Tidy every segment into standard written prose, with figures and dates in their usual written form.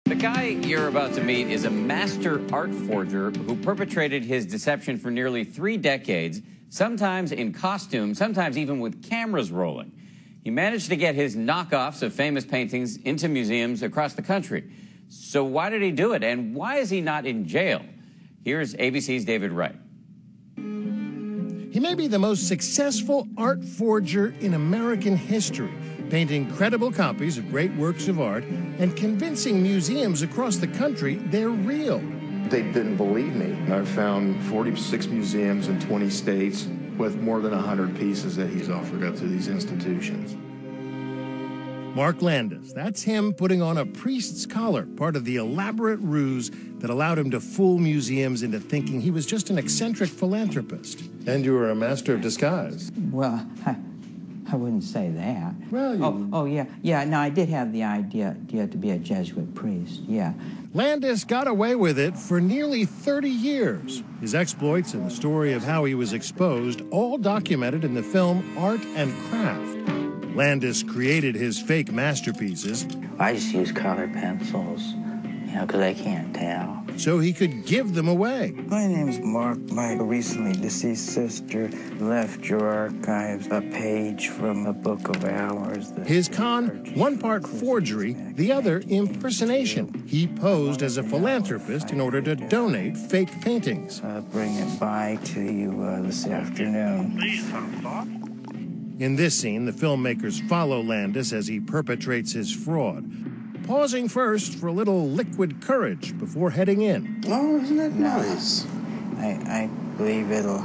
The guy you're about to meet is a master art forger who perpetrated his deception for nearly 3 decades, sometimes in costume, sometimes even with cameras rolling. He managed to get his knockoffs of famous paintings into museums across the country. So why did he do it, and why is he not in jail? Here's ABC's David Wright. He may be the most successful art forger in American history, painting credible copies of great works of art and convincing museums across the country they're real. They didn't believe me. I found 46 museums in 20 states with more than 100 pieces that he's offered up to these institutions. Mark Landis, that's him putting on a priest's collar, part of the elaborate ruse that allowed him to fool museums into thinking he was just an eccentric philanthropist. And you were a master of disguise. Well, I wouldn't say that. Well, No, I did have the idea to be a Jesuit priest, yeah. Landis got away with it for nearly 30 years. His exploits and the story of how he was exposed all documented in the film Art and Craft. Landis created his fake masterpieces. I just use colored pencils, because I can't tell. So he could give them away. My name's Mark. My recently deceased sister left your archives a page from a book of hours. His con, one part forgery, the other impersonation. He posed as a philanthropist in order to donate fake paintings. I'll bring it by to you this afternoon. In this scene, the filmmakers follow Landis as he perpetrates his fraud, pausing first for a little liquid courage before heading in. Oh, isn't that nice? I believe it'll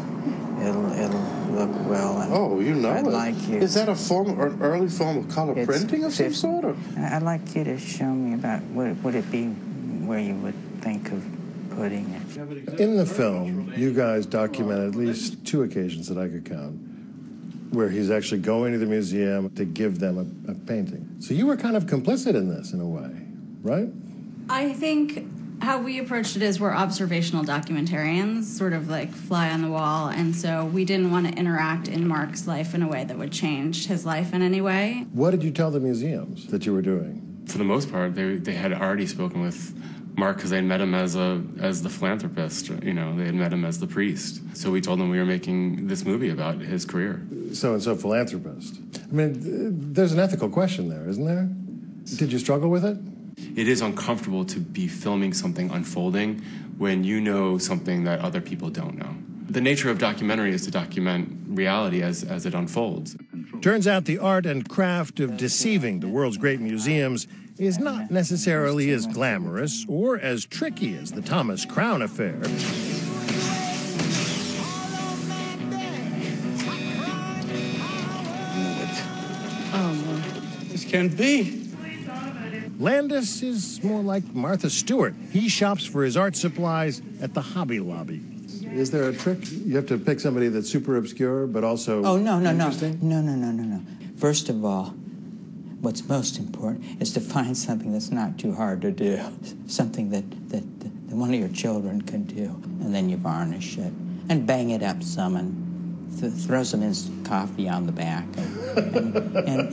look well. And oh, you know I'd it. Like you. Is that a form, or an early form of color printing of some sort? Or? I'd like you to show me about would it be where you would think of putting it. In the film, you guys document at least 2 occasions that I could count where he's actually going to the museum to give them a painting. So you were kind of complicit in this in a way, right? I think how we approached it is we're observational documentarians, sort of like fly on the wall, and so we didn't want to interact in Mark's life in a way that would change his life in any way. What did you tell the museums that you were doing? For the most part, they had already spoken with Mark because they had met him as the philanthropist. They had met him as the priest. So we told them we were making this movie about his career. So philanthropist. I mean, there's an ethical question there, isn't there? Did you struggle with it? It is uncomfortable to be filming something unfolding when you know something that other people don't know. The nature of documentary is to document reality as it unfolds. Turns out the art and craft of deceiving the world's great museums is not necessarily as glamorous or as tricky as the Thomas Crown affair. This can't be. Landis is more like Martha Stewart. He shops for his art supplies at the Hobby Lobby. Is there a trick? You have to pick somebody that's super obscure, but also interesting? No. First of all, what's most important is to find something that's not too hard to do, something that one of your children can do, and then you varnish it and bang it up some and throw some instant coffee on the back,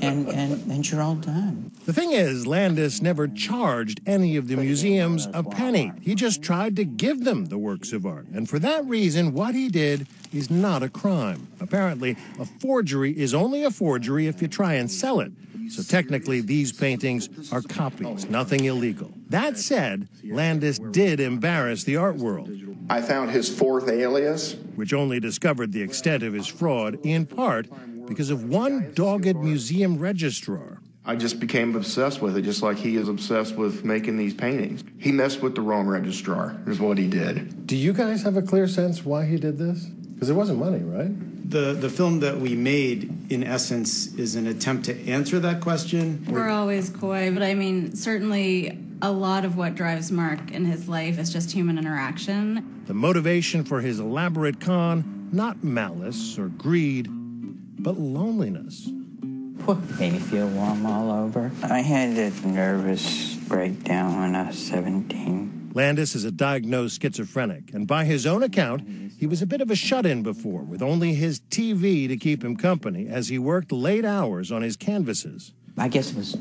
and you're all done. The thing is, Landis never charged any of the museums a penny. He just tried to give them the works of art. And for that reason, what he did is not a crime. Apparently, a forgery is only a forgery if you try and sell it. So technically, these paintings are copies, nothing illegal. That said, Landis did embarrass the art world. I found his 4th alias, which only discovered the extent of his fraud, in part because of one dogged museum registrar. I just became obsessed with it, just like he is obsessed with making these paintings. He messed with the wrong registrar, is what he did. Do you guys have a clear sense why he did this? Because it wasn't money, right? The film that we made, in essence, is an attempt to answer that question. We're always coy, but I mean, certainly a lot of what drives Mark in his life is just human interaction. The motivation for his elaborate con, not malice or greed, but loneliness. Made me feel warm all over. I had a nervous breakdown when I was 17. Landis is a diagnosed schizophrenic, and by his own account, he was a bit of a shut-in before, with only his TV to keep him company as he worked late hours on his canvases. I guess it was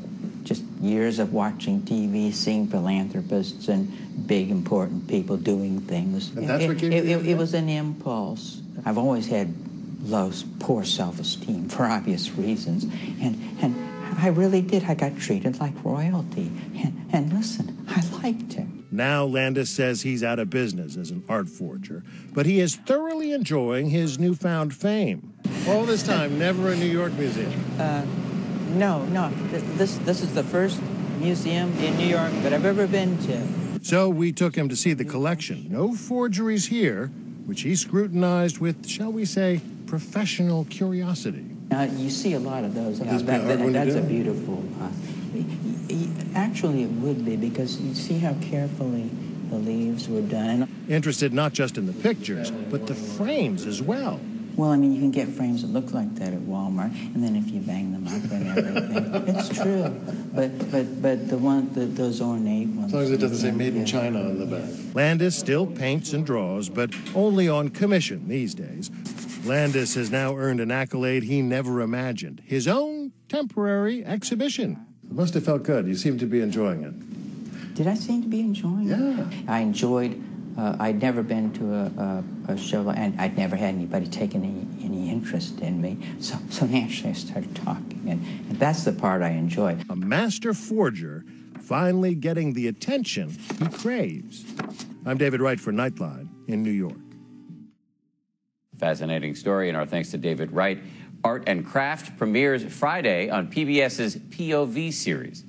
just years of watching TV, seeing philanthropists and big, important people doing things. And that's what gave you the idea? It was an impulse. I've always had poor self-esteem for obvious reasons. And I really did. I got treated like royalty. And listen, I liked it. Now Landis says he's out of business as an art forger, but he is thoroughly enjoying his newfound fame. All this time, never a New York museum. No. This is the first museum in New York that I've ever been to. So we took him to see the collection. No forgeries here, which he scrutinized with, shall we say, professional curiosity. You see a lot of those. This be a hard one to That's do? a beautiful. Actually, it would be, because you see how carefully the leaves were done. Interested not just in the pictures, but the frames as well. Well, I mean, you can get frames that look like that at Walmart, and then if you bang them up and everything, it's true. But those ornate ones. As long as it doesn't say made in China on the back. Landis still paints and draws, but only on commission these days. Landis has now earned an accolade he never imagined, his own temporary exhibition. It must have felt good. You seem to be enjoying it. Did I seem to be enjoying it? I enjoyed. I'd never been to a show, and I'd never had anybody taking any interest in me. So naturally I started talking, and that's the part I enjoyed. A master forger finally getting the attention he craves. I'm David Wright for Nightline in New York. Fascinating story, and our thanks to David Wright. Art and Craft premieres Friday on PBS's POV series.